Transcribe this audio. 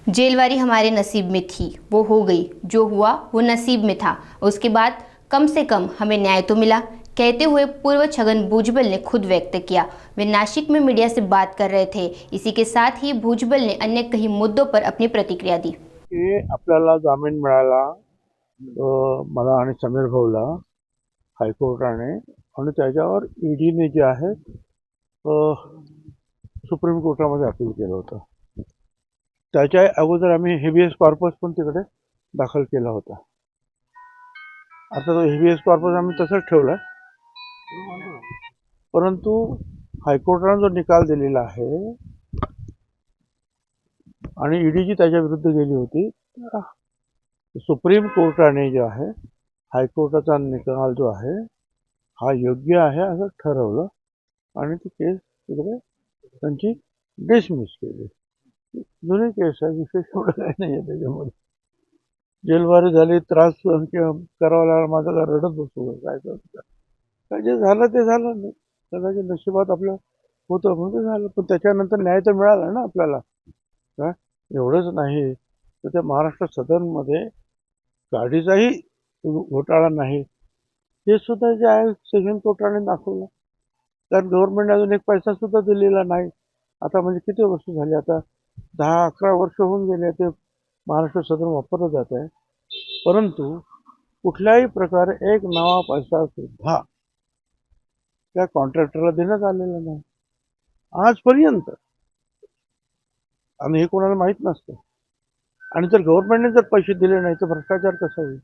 जेलवारी हमारे नसीब में थी, वो हो गई। जो हुआ वो नसीब में था। उसके बाद कम से कम हमें न्याय तो मिला, कहते हुए पूर्व छगन भुजबल ने खुद व्यक्त किया। वे नासिक में मीडिया से बात कर रहे थे। इसी के साथ ही भुजबल ने अन्य कई मुद्दों पर अपनी प्रतिक्रिया दी। की आपल्याला जामीन मिळाला मला आणि समीर भाऊला हायकोर्टाने आणि त्याच्यावर ईडीने जे आहे सुप्रीम कोर्टामध्ये अपील केलं होतं। त्याच्या अगोदर आम्ही हेबियस कॉर्पस पण तिकडे दाखल केला होता। आता तो हेबियस कॉर्पस आम्ही तसंच ठेवला, परंतु हायकोर्टाने जो निकाल दिलेला आहे आणि ईडीची त्याच्या विरुद्ध गेली होती, सुप्रीम कोर्टाने जो आहे हायकोर्टाचा निकाल जो आहे हा योग्य आहे असं ठरवलं आणि ती केस तिकडे त्यांची डिसमिस केली। जुनी केस आहे, विशेष एवढं काही नाही आहे त्याच्यामध्ये। जेलवारी झाली, त्रास करावा लागला, माझं काय रडत बसू काय करतं, काय जे झालं ते झालं नाही, कदाचित नशिबात आपलं होतं म्हणून झालं, पण त्याच्यानंतर न्याय तर मिळाला ना आपल्याला। काय एवढंच नाही तर त्या महाराष्ट्र सदनमध्ये गाडीचाही घोटाळा नाही हे सुद्धा जे आहे सेशन कोर्टाने दाखवलं। कारण गव्हर्नमेंट अजून एक पैसा सुद्धा दिलेला नाही। आता म्हणजे किती वर्ष झाली, आता 10-11 वर्ष होऊन गेले ते महाराष्ट्र सदन वापरलं जात आहे, परंतु कुठल्याही प्रकारे एक नवा पैसा सुद्धा त्या कॉन्ट्रॅक्टरला देण्यात आलेला नाही आजपर्यंत। आणि हे कोणाला माहीत नसतं। आणि जर गव्हर्नमेंटने जर पैसे दिले नाही तर भ्रष्टाचार कसा होईल।